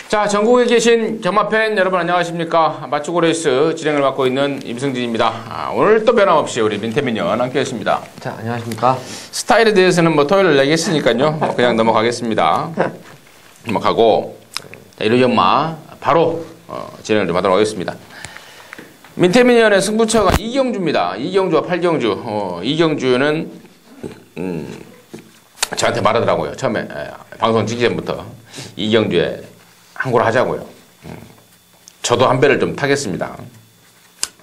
자, 전국에 계신 경마팬 여러분 안녕하십니까? 맞추고 레이스 진행을 맡고 있는 임승진입니다. 오늘 또 변함없이 우리 민태민연 함께 했습니다. 자, 안녕하십니까? 스타일에 대해서는 뭐 토요일 내겠으니까요. 그냥 넘어가겠습니다. 넘어가고, 일요 경마 바로 진행을 좀 하도록 하겠습니다. 민태민연의 승부처가 이경주입니다. 이경주와 팔경주. 이경주는 저한테 말하더라고요. 처음에 방송 찍기 전부터 이경주에 항고를 하자고요. 저도 한 배를 좀 타겠습니다.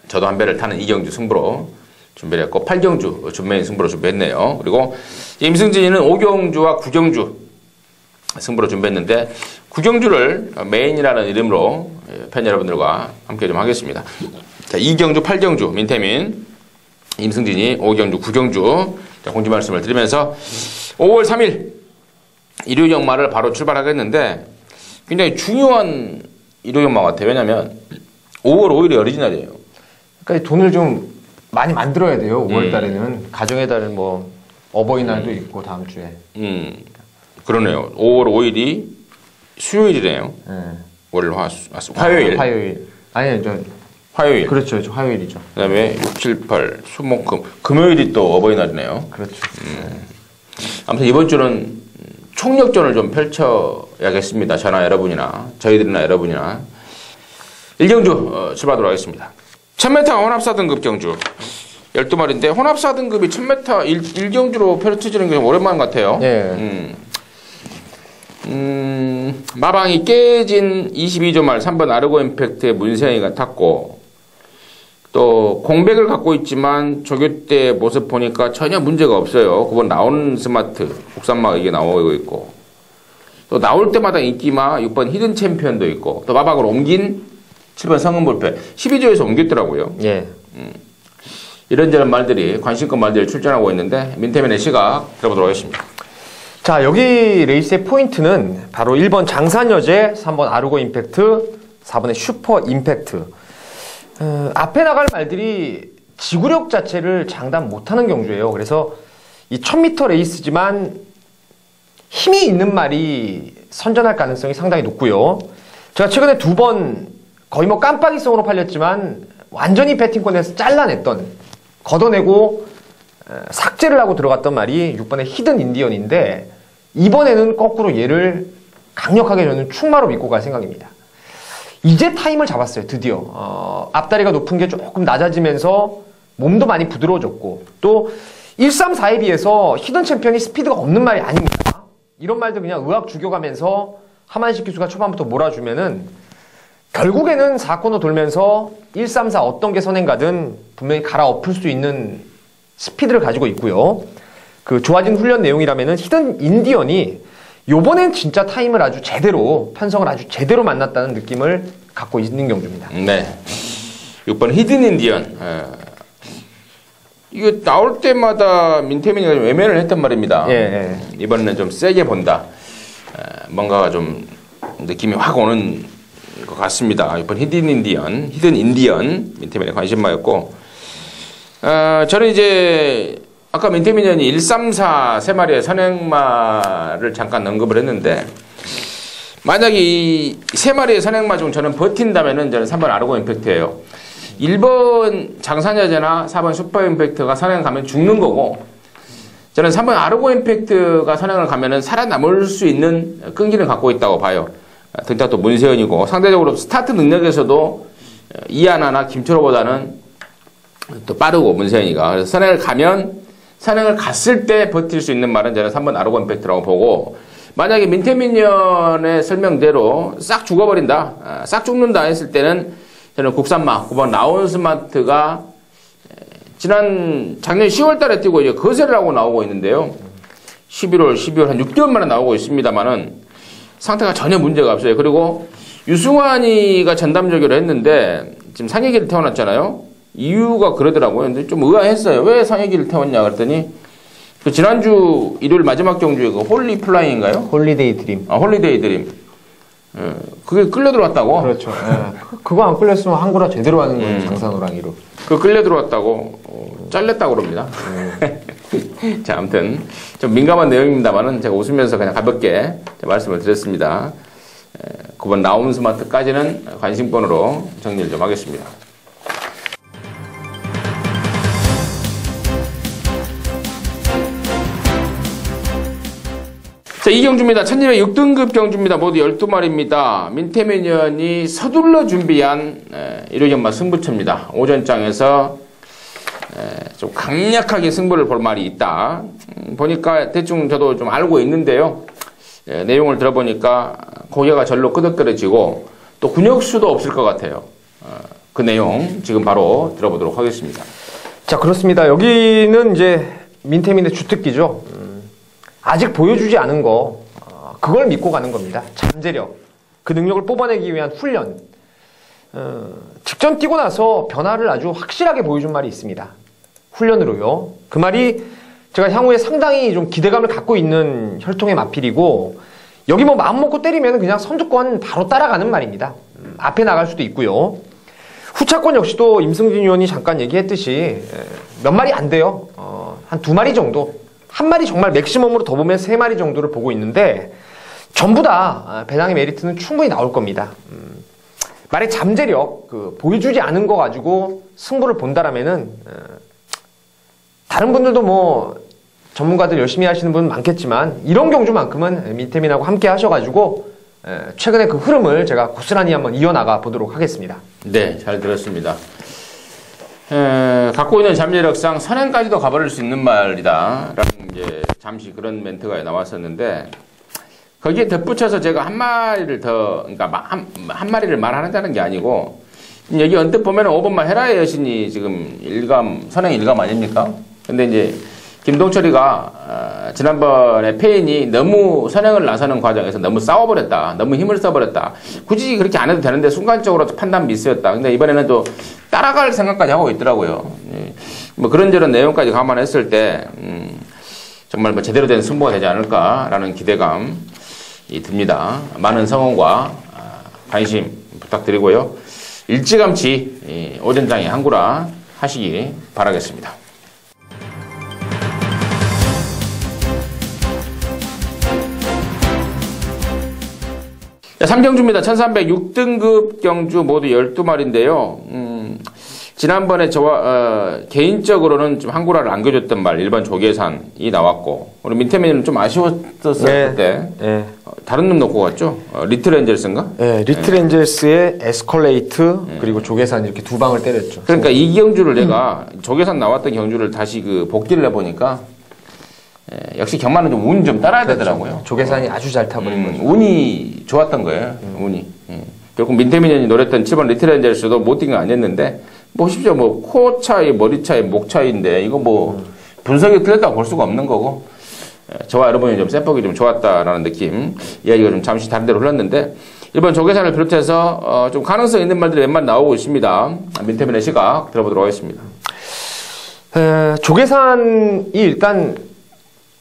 저도 한 배를 타는 이경주 승부로 준비를 했고, 팔경주 준메인 승부로 준비했네요. 그리고 임승진이는 오경주와 구경주 승부로 준비했는데, 구경주를 메인이라는 이름으로 팬 여러분들과 함께 좀 하겠습니다. 자, 이경주, 팔경주, 민태민, 임승진이, 오경주, 구경주. 자, 공지 말씀을 드리면서 5월 3일 일요 경마를 바로 출발하겠는데, 굉장히 중요한 일요 경마 같아요. 왜냐면 5월 5일이 어리지날이에요. 그러니까 돈을 좀 많이 만들어야 돼요. 5월 달에는. 가정의 달은 뭐 어버이날도 있고 다음 주에. 그러네요. 5월 5일이 수요일이네요. 월, 화, 수, 화요일. 화요일. 아니, 화요일. 그렇죠. 화요일이죠. 그다음에 6, 7, 8, 수, 목, 금. 금요일이 또 어버이날이네요. 그렇죠. 아무튼 이번 주는 총력전을 좀 펼쳐야겠습니다. 저나 여러분이나 저희들이나 여러분이나. 일경주 출발하도록 하겠습니다. 1000m 혼합 4등급 경주 12마리인데, 혼합 4등급이 1000m 1경주로 펼쳐지는 게 좀 오랜만 같아요. 예. 마방이 깨진 22조 말 3번 아르고 임팩트의 문세영이가 탔고, 또 공백을 갖고 있지만 조교 때 모습 보니까 전혀 문제가 없어요. 9번 나온 스마트 국산마가 이게 나오고 있고, 또 나올 때마다 인기마 6번 히든 챔피언도 있고, 또 마방으로 옮긴 7번 성은볼펜 12조에서 옮겼더라고요. 예. 이런저런 말들이, 관심급 말들이 출전하고 있는데, 민태민의 시각 들어보도록 하겠습니다. 자, 여기 레이스의 포인트는 바로 1번 장산여제, 3번 아르고 임팩트, 4번의 슈퍼 임팩트. 앞에 나갈 말들이 지구력 자체를 장담 못하는 경주예요. 그래서 이 1000m 레이스지만 힘이 있는 말이 선전할 가능성이 상당히 높고요. 제가 최근에 2번 거의 뭐 깜빡이성으로 팔렸지만 완전히 배팅권에서 잘라냈던, 걷어내고 삭제를 하고 들어갔던 말이 6번의 히든 인디언인데, 이번에는 거꾸로 얘를 강력하게 저는 충마로 믿고 갈 생각입니다. 이제 타임을 잡았어요. 드디어 앞다리가 높은 게 조금 낮아지면서 몸도 많이 부드러워졌고, 또 134에 비해서 히든 챔피언이 스피드가 없는 말이 아닙니다. 이런 말도 그냥 의학 죽여가면서 하만식 기수가 초반부터 몰아주면은 결국에는 4코너 돌면서 134 어떤 게 선행가든 분명히 갈아엎을 수 있는 스피드를 가지고 있고요. 그 좋아진 훈련 내용이라면은 히든 인디언이 요번엔 진짜 타임을 아주 제대로, 편성을 아주 제대로 만났다는 느낌을 갖고 있는 경주입니다. 네. 6번 히든 인디언. 이거 나올 때마다 민태민이가 좀 외면을 했단 말입니다. 예. 이번에는 좀 세게 본다. 뭔가가 좀 느낌이 확 오는 것 같습니다. 6번 히든 인디언 민태민의 관심마였고, 저는 이제 아까 민태민연이 134 세 마리의 선행마를 잠깐 언급을 했는데, 만약에 이 세 마리의 선행마 중 저는 버틴다면은 저는 3번 아르고 임팩트예요. 1번 장산여제나 4번 슈퍼 임팩트가 선행 가면 죽는 거고, 저는 3번 아르고 임팩트가 선행을 가면은 살아남을 수 있는 끈기를 갖고 있다고 봐요. 등타 또 문세현이고, 상대적으로 스타트 능력에서도 이하나나 김철호보다는 또 빠르고, 문세현이가. 그래서 선행을 갔을 때 버틸 수 있는 말은 저는 3번 아르고 임팩트라고 보고, 만약에 민태민연의 설명대로 싹 죽어버린다, 싹 죽는다 했을 때는 저는 국산마 9번 나온 스마트가 작년 10월 달에 뛰고 이제 거세를 하고 나오고 있는데요. 11월, 12월 한 6개월 만에 나오고 있습니다만은 상태가 전혀 문제가 없어요. 그리고 유승환이가 전담조교를 했는데 지금 상해기를 태워놨잖아요. 이유가 그러더라고요. 근데 좀 의아했어요. 왜 상해기를 태웠냐 그랬더니, 그 지난주 일요일 마지막 경주에 그 홀리 플라잉인가요? 홀리데이 드림. 홀리데이 드림. 그게 끌려 들어왔다고? 그렇죠. 그거 안 끌렸으면 한구라 제대로 하는 거예요. 장산호랑이로. 그 끌려 들어왔다고 잘렸다고 그럽니다. 자, 아무튼 좀 민감한 내용입니다만은 제가 웃으면서 그냥 가볍게 말씀을 드렸습니다. 9번 나움스마트까지는 관심권으로 정리를 좀 하겠습니다. 자, 이 경주입니다. 1206등급 경주입니다. 모두 12마리입니다. 민태민위원이 서둘러 준비한 1호 연마 승부처입니다. 오전장에서 좀 강력하게 승부를 볼 말이 있다. 보니까 대충 저도 좀 알고 있는데요. 내용을 들어보니까 고개가 절로 끄덕거려지고 또 근육수도 없을 것 같아요. 그 내용 지금 바로 들어보도록 하겠습니다. 자, 그렇습니다. 여기는 이제 민태민의 주특기죠. 아직 보여주지 않은 거, 그걸 믿고 가는 겁니다. 잠재력, 그 능력을 뽑아내기 위한 훈련. 직전 뛰고 나서 변화를 아주 확실하게 보여준 말이 있습니다. 훈련으로요. 그 말이 제가 향후에 상당히 좀 기대감을 갖고 있는 혈통의 마필이고, 여기 뭐 마음 먹고 때리면 그냥 선두권 바로 따라가는 말입니다. 앞에 나갈 수도 있고요. 후차권 역시도 임승진 의원이 잠깐 얘기했듯이 몇 마리 안 돼요. 한 2마리 정도. 한 마리 정말 맥시멈으로 더 보면 3마리 정도를 보고 있는데 전부 다 배당의 메리트는 충분히 나올 겁니다. 말의 잠재력, 보여주지 않은 거 가지고 승부를 본다라면은 다른 분들도 뭐 전문가들 열심히 하시는 분 많겠지만 이런 경주만큼은 민태민하고 함께 하셔가지고 최근에 그 흐름을 제가 고스란히 한번 이어나가 보도록 하겠습니다. 네, 잘 들었습니다. 갖고 있는 잠재력상 선행까지도 가버릴 수 있는 말이다 라는 이제 잠시 그런 멘트가 나왔었는데 거기에 덧붙여서 제가 한 마리를 더 그러니까 한 마리를 말하는다는 게 아니고 여기 언뜻 보면 5번만 헤라의 여신이 지금 선행 일감 아닙니까? 근데 이제 김동철이가 지난번에 페인이 너무 선행을 나서는 과정에서 너무 싸워버렸다. 너무 힘을 써버렸다. 굳이 그렇게 안 해도 되는데 순간적으로 판단 미스였다. 근데 이번에는 또 따라갈 생각까지 하고 있더라고요. 뭐 그런저런 내용까지 감안했을 때 정말 뭐 제대로 된 승부가 되지 않을까라는 기대감이 듭니다. 많은 성원과 관심 부탁드리고요. 일찌감치 오전장에 항구라 하시기 바라겠습니다. 자, 3경주입니다. 1306등급 경주 모두 12마리인데요. 지난번에 저와 개인적으로는 좀 항구라를 안겨줬던 말 1번 조계산이 나왔고 우리 민태민은 좀 아쉬웠었을 때 다른 놈 놓고 갔죠? 리틀 엔젤스인가? 네, 리틀 엔젤스의 에스컬레이트 그리고 조계산 이렇게 두 방을 때렸죠. 그러니까 이 경주를 내가 조계산 나왔던 경주를 다시 복기를 해보니까 역시 경마는 좀 운 좀 따라야 되더라고요. 조계산이 아주 잘 타버린 거죠. 운이 좋았던 거예요. 운이. 결국 민태민이 노렸던 7번 리틀 엔젤스도 못 뛴 거 아니었는데 보십시오. 뭐 코 차이, 머리 차이, 목 차이인데 이거 뭐 분석이 틀렸다고 볼 수가 없는 거고 저와 여러분이 좀 셈법이 좀 좋았다라는 느낌. 이야기가 좀 잠시 다른 데로 흘렀는데 1번 조계산을 비롯해서 좀 가능성 있는 말들이 몇 마리 나오고 있습니다. 민태민의 시각 들어보도록 하겠습니다. 조계산이 일단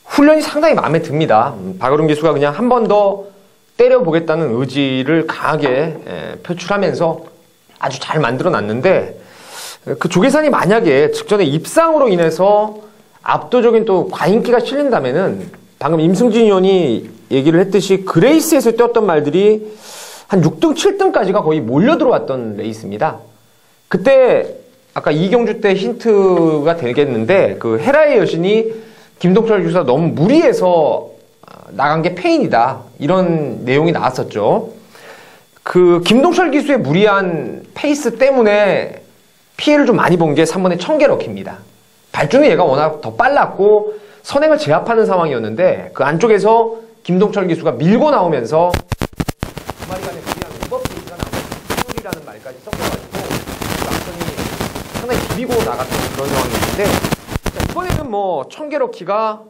훈련이 상당히 마음에 듭니다. 박어른 기수가 그냥 한 번 더 때려보겠다는 의지를 강하게 표출하면서 아주 잘 만들어 놨는데 그 조계산이 만약에 직전에 입상으로 인해서 압도적인 또 과인기가 실린다면은 방금 임승진 의원이 얘기를 했듯이 그레이스에서 뛰었던 말들이 한 6등, 7등까지가 거의 몰려 들어왔던 레이스입니다. 그때 아까 이경주 때 힌트가 되겠는데 그 헤라의 여신이 김동철 기수가 너무 무리해서 나간 게 페인이다. 이런 내용이 나왔었죠. 그 김동철 기수의 무리한 페이스 때문에 피해를 좀 많이 본 게 3번의 청계럭키입니다. 발주는 얘가 워낙 더 빨랐고 선행을 제압하는 상황이었는데 그 안쪽에서 김동철 기수가 밀고 나오면서 두 마리 간의 무리한 오버 페이스가 나오고 풀이라는 말까지 섞여가지고 완전히 상당히 비비고 나갔던 그런 상황이었는데 이번에는 뭐 청계럭키가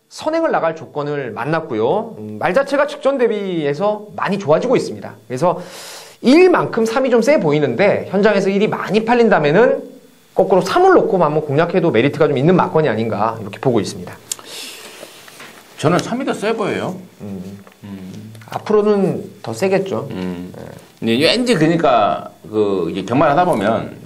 선행을 나갈 조건을 만났고요. 말 자체가 직전 대비해서 많이 좋아지고 있습니다. 그래서 1만큼 3이 좀 세 보이는데 현장에서 1이 많이 팔린다면은 거꾸로 3을 놓고 한번 공략해도 메리트가 좀 있는 막건이 아닌가 이렇게 보고 있습니다. 저는 3이 더 세 보여요. 앞으로는 더 세겠죠. 왠지 그러니까 이게 경마하다 보면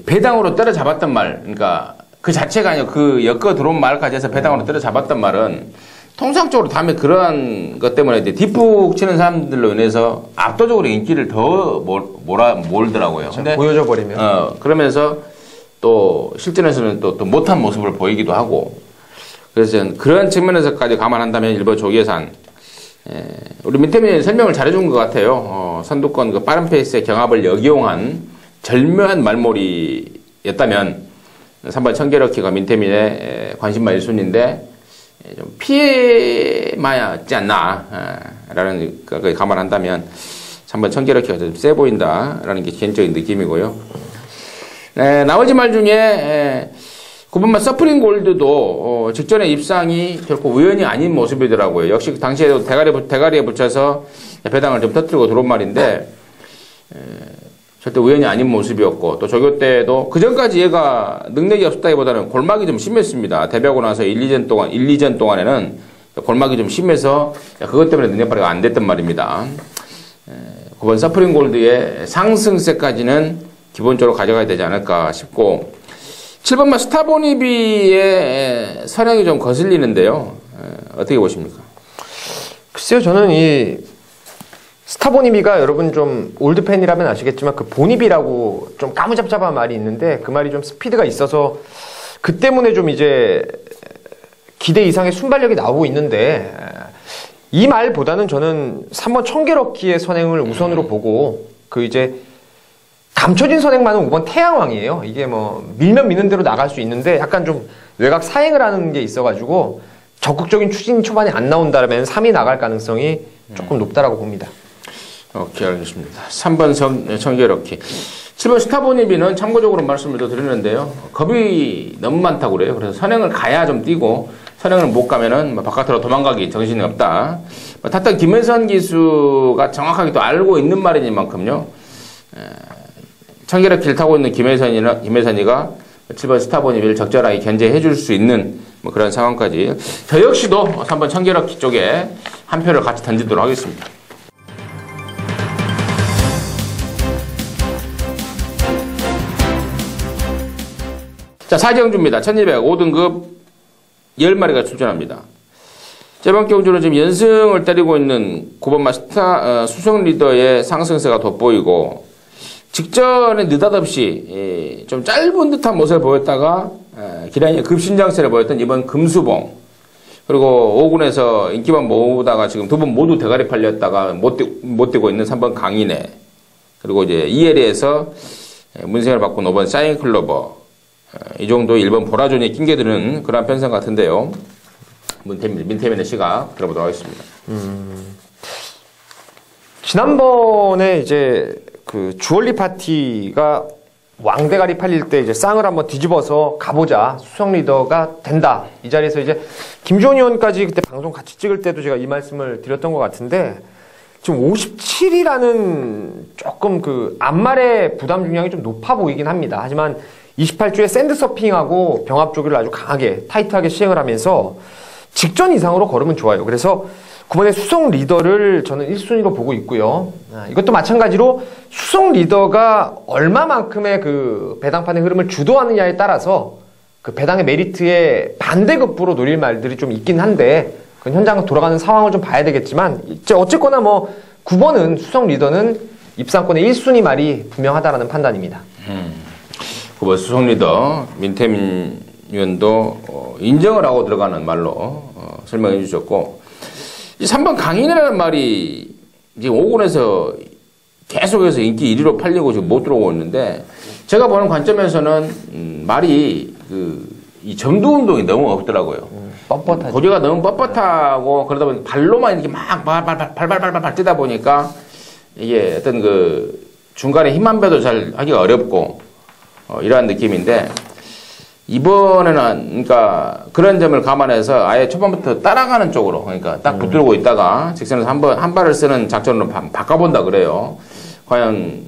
배당으로 때려잡았던 말, 그러니까 그 자체가 아니고 그 엮어 들어온 말까지 해서 배당으로 때려잡았던 말은 통상적으로 다음에 그러한 것 때문에 이제 뒷북 치는 사람들로 인해서 압도적으로 인기를 더 몰더라고요. 근데 보여져 버리면. 그러면서 또 실전에서는 또 못한 모습을 보이기도 하고. 그래서 그런 측면에서까지 감안한다면 일본 조계산. 우리 민태민이 설명을 잘해준 것 같아요. 선두권 그 빠른 페이스의 경합을 역이용한 절묘한 말몰이였다면 3번 청계러키가 민태민의 관심만 1순위인데 좀 피해마였지 않나 라는 걸 감안한다면 3번 청계러키가 좀 세 보인다라는 게 개인적인 느낌이고요. 나머지 말 중에 9번만 서프링 골드도 직전에 입상이 결코 우연이 아닌 모습이더라고요. 역시 당시에도 대가리에 붙여서 배당을 좀 터뜨리고 들어온 말인데 절대 우연이 아닌 모습이었고, 또 조교 때도 그 전까지 얘가 능력이 없었다기보다는 골막이 좀 심했습니다. 데뷔하고 나서 1, 2전 동안에는 골막이 좀 심해서 그것 때문에 능력 발휘가 안 됐단 말입니다. 9번 서프링 골드의 상승세까지는 기본적으로 가져가야 되지 않을까 싶고, 7번만 스타보니비의 선행이 좀 거슬리는데요. 어떻게 보십니까? 글쎄요, 저는 이 스타보니비가 여러분 좀 올드팬이라면 아시겠지만 그 보니비라고 좀 까무잡잡한 말이 있는데 그 말이 좀 스피드가 있어서 그 때문에 좀 이제 기대 이상의 순발력이 나오고 있는데 이 말보다는 저는 3번 청계러키의 선행을 우선으로 보고 그 이제 감춰진 선행만은 5번 태양왕이에요. 이게 뭐 밀면 미는 대로 나갈 수 있는데 약간 좀 외곽 사행을 하는 게 있어가지고 적극적인 추진이 초반에 안 나온다면 3이 나갈 가능성이 조금 높다라고 봅니다. 오케이, 알겠습니다. 3번 청계러키. 7번 스타보니비는 참고적으로 말씀을 더 드리는데요. 겁이 너무 많다고 그래요. 그래서 선행을 가야 좀 뛰고, 선행을 못 가면은 바깥으로 도망가기 정신이 없다. 탔던 김혜선 기수가 정확하게 또 알고 있는 말이니만큼요. 청계러키를 타고 있는 김혜선이가 7번 스타보니비를 적절하게 견제해 줄 수 있는 뭐 그런 상황까지. 저 역시도 3번 청계러키 쪽에 한 표를 같이 던지도록 하겠습니다. 자, 사경주입니다. 1205등급 10마리가 출전합니다. 이번 경주는 지금 연승을 때리고 있는 9번 수성 리더의 상승세가 돋보이고, 직전에 느닷없이 좀 짧은 듯한 모습을 보였다가 기량의 급신장세를 보였던 이번 금수봉, 그리고 5군에서 인기만 모으다가 지금 두 번 모두 대가리 팔렸다가 못 뛰고 있는 3번 강인혜, 그리고 이제 EL에서 문생을 바꾼 5번 사인클로버, 이 정도 1번 보라존이 낑겨드는 그런 편성 같은데요. 민태민의 시각 들어보도록 하겠습니다. 지난번에 이제 그 주얼리 파티가 왕대가리 팔릴 때 이제 쌍을 한번 뒤집어서 가보자, 수성 리더가 된다, 이 자리에서 이제 김종현 의원까지 그때 방송 같이 찍을 때도 제가 이 말씀을 드렸던 것 같은데, 지금 57이라는 조금 그 앞말의 부담 중량이 좀 높아 보이긴 합니다. 하지만 28주에 샌드서핑하고 병합조기를 아주 강하게 타이트하게 시행을 하면서 직전 이상으로 걸으면 좋아요. 그래서 9번의 수성 리더를 저는 1순위로 보고 있고요. 이것도 마찬가지로 수성 리더가 얼마만큼의 그 배당판의 흐름을 주도하느냐에 따라서 그 배당의 메리트에 반대급부로 노릴 말들이 좀 있긴 한데, 그건 현장 돌아가는 상황을 좀 봐야 되겠지만, 어쨌거나 뭐 9번은 수성 리더는 입상권의 1순위 말이 분명하다라는 판단입니다. 9번 수성 리더 민태민 의원도 인정을 하고 들어가는 말로 설명해 주셨고, 이 3번 강인이라는 말이 지금 5군에서 계속해서 인기 1위로 팔리고 지금 못 들어오고 있는데, 제가 보는 관점에서는 말이 이 점도 운동이 너무 없더라고요. 뻣뻣하죠. 고리가 너무 뻣뻣하고 그러다 보니 발로만 이렇게 막 발발발 뛰다 보니까 이게 어떤 그 중간에 힘 한 배도 잘 하기가 어렵고 이러한 느낌인데, 이번에는 그러니까 그런 점을 감안해서 아예 초반부터 따라가는 쪽으로, 그러니까 딱 붙들고 있다가 직선에서 한 발을 쓰는 작전으로 바꿔본다 그래요. 과연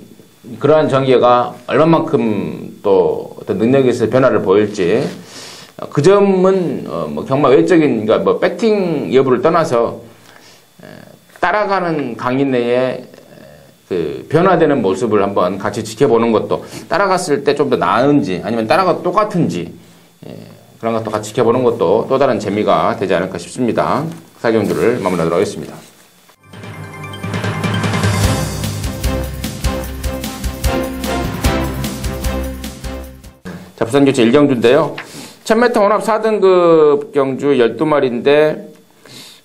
그러한 전개가 얼마만큼 또 어떤 능력에 있어서 변화를 보일지, 그 점은 뭐 경마 외적인, 그러니까 뭐 배팅 여부를 떠나서 따라가는 강인내의 그 변화되는 모습을 한번 같이 지켜보는 것도, 따라갔을 때 좀 더 나은지 아니면 따라가도 똑같은지 그런 것도 같이 지켜보는 것도 또 다른 재미가 되지 않을까 싶습니다. 사경주를 마무리하도록 하겠습니다. 자, 부산교체 1경주인데요. 1000m 혼합 4등급 경주 12마리인데,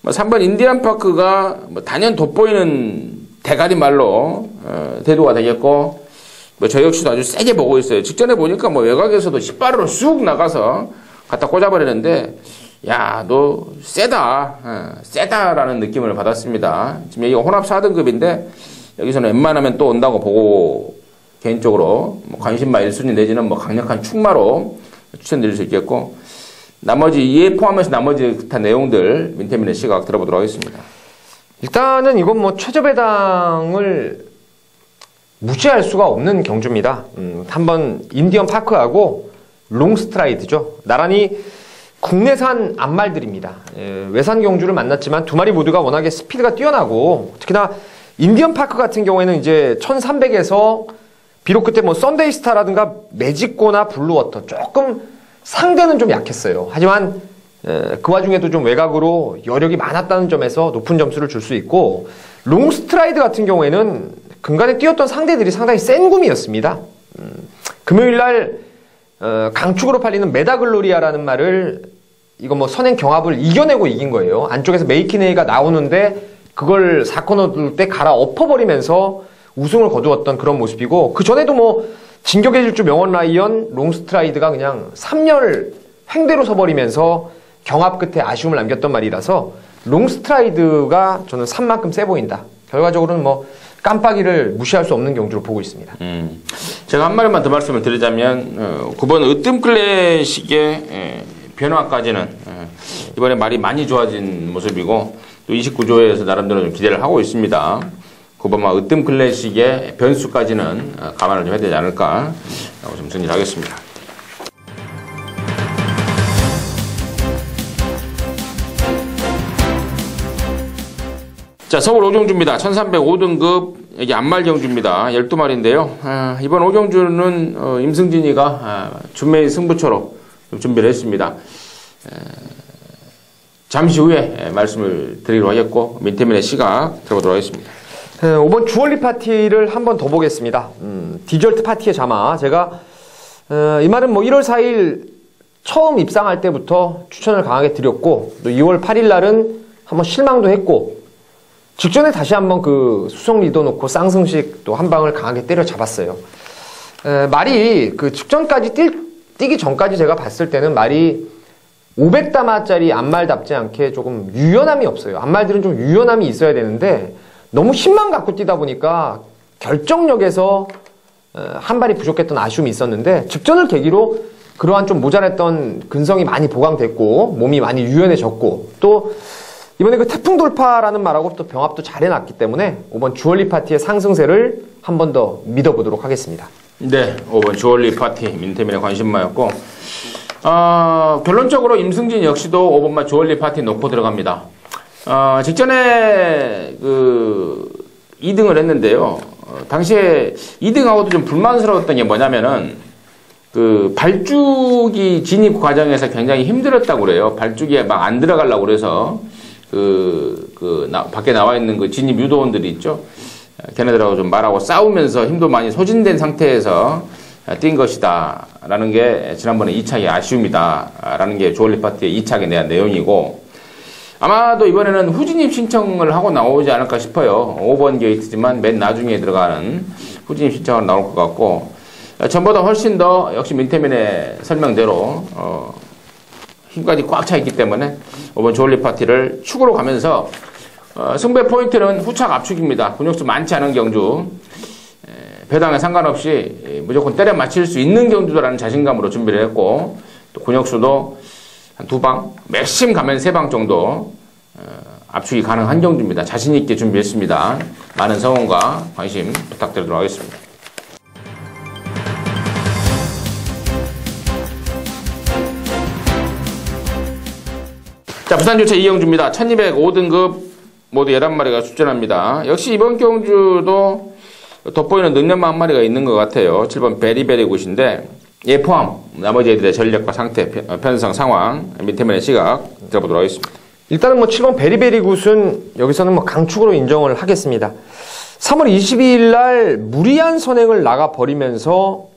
3번 인디언파크가 단연 돋보이는 대가리 말로 대두가 되겠고, 저 역시도 아주 세게 보고 있어요. 직전에 보니까 외곽에서도 10발으로 쑥 나가서 갖다 꽂아버리는데, 야, 너 세다. 세다라는 느낌을 받았습니다. 지금 여기가 혼합 4등급인데, 여기서는 웬만하면 또 온다고 보고, 개인적으로 관심마 1순위 내지는 강력한 축마로 추천드릴 수 있겠고, 나머지 이에 포함해서 나머지 기타 내용들 민태민의 시각 들어보도록 하겠습니다. 일단은 이건 최저배당을 무시할 수가 없는 경주입니다. 한번 인디언 파크하고 롱스트라이드죠. 나란히 국내산 암말들입니다. 외산 경주를 만났지만 두 마리 모두가 워낙에 스피드가 뛰어나고, 특히나 인디언 파크 같은 경우에는 이제 1300에서 비록 그때 썬데이스타라든가 매직고나 블루워터 조금 상대는 좀 약했어요. 하지만 그 와중에도 좀 외곽으로 여력이 많았다는 점에서 높은 점수를 줄 수 있고, 롱스트라이드 같은 경우에는 근간에 뛰었던 상대들이 상당히 센 구미였습니다. 금요일날 강축으로 팔리는 메다글로리아라는 말을 이거 선행 경합을 이겨내고 이긴 거예요. 안쪽에서 메이키네이가 나오는데 그걸 4코너 둘 때 갈아 엎어버리면서 우승을 거두었던 그런 모습이고, 그 전에도 진격의 질주 명원 라이언 롱스트라이드가 그냥 3열 횡대로 서버리면서 경합 끝에 아쉬움을 남겼던 말이라서 롱스트라이드가 저는 산만큼 세 보인다. 결과적으로는 깜빡이를 무시할 수 없는 경주로 보고 있습니다. 제가 한 마디만 더 말씀을 드리자면 9번 으뜸 클래식의 변화까지는 이번에 말이 많이 좋아진 모습이고, 또 29조에서 나름대로 좀 기대를 하고 있습니다. 9번 으뜸 클래식의 변수까지는 감안을 좀 해야 되지 않을까 라고 좀 정리하겠습니다. 자, 서울 5경주입니다. 1305등급 여기 암말 경주입니다. 12마리인데요. 이번 5경주는 임승진이가 준매인 승부처로 준비를 했습니다. 잠시 후에 말씀을 드리도록 하겠고, 민태민의 시각 들어보도록 하겠습니다. 5번 주얼리 파티를 한 번 더 보겠습니다. 디저트 파티의 자마. 제가 이 말은 1월 4일 처음 입상할 때부터 추천을 강하게 드렸고, 또 2월 8일 날은 한번 실망도 했고, 직전에 다시 한번 그 수성 리더 놓고 쌍승식 또 한 방을 강하게 때려 잡았어요. 말이 그 직전까지 뛰기 전까지 제가 봤을 때는 말이 500다마짜리 암말답지 않게 조금 유연함이 없어요. 암말들은 좀 유연함이 있어야 되는데 너무 힘만 갖고 뛰다 보니까 결정력에서 한 발이 부족했던 아쉬움이 있었는데, 직전을 계기로 그러한 좀 모자랐던 근성이 많이 보강됐고 몸이 많이 유연해졌고, 또 이번에 그 태풍 돌파라는 말하고 또 병합도 잘 해놨기 때문에 5번 주얼리 파티의 상승세를 한 번 더 믿어보도록 하겠습니다. 네, 5번 주얼리 파티 민태민의 관심마였고, 결론적으로 임승진 역시도 5번만 주얼리 파티 놓고 들어갑니다. 직전에 2등을 했는데요. 당시에 2등하고도 좀 불만스러웠던 게 뭐냐면은 발죽이 진입 과정에서 굉장히 힘들었다고 그래요. 발죽이 막 안 들어가려고 그래서 밖에 나와 있는 그 진입 유도원들이 있죠. 걔네들하고 좀 말하고 싸우면서 힘도 많이 소진된 상태에서 뛴 것이다 라는 게 지난번에 2착의 아쉬움이다 라는 게 주얼리 파티의 2착에 대한 내용이고, 아마도 이번에는 후진입 신청을 하고 나오지 않을까 싶어요. 5번 게이트지만 맨 나중에 들어가는 후진입 신청으로 나올 것 같고, 전보다 훨씬 더 역시 민태민의 설명대로 힘까지 꽉 차 있기 때문에 5번 주얼리 파티를 축으로 가면서 승부의 포인트는 후착 압축입니다. 근육수 많지 않은 경주, 배당에 상관없이 무조건 때려 맞힐 수 있는 경주라는 자신감으로 준비를 했고, 또 근육수도 한 2방, 맥심 가면 3방 정도 압축이 가능한 경주입니다. 자신 있게 준비했습니다. 많은 성원과 관심 부탁드리도록 하겠습니다. 자, 부산조차 이경주입니다. 1205등급 모두 11마리가 출전합니다. 역시 이번 경주도 돋보이는 능력만 한 마리가 있는 것 같아요. 7번 베리베리 굿인데, 포함 나머지 애들의 전력과 상태, 편성 상황, 민태민의 시각 들어보도록 하겠습니다. 일단은 뭐 7번 베리베리 굿은 여기서는 뭐 강축으로 인정을 하겠습니다. 3월 22일 날 무리한 선행을 나가 버리면서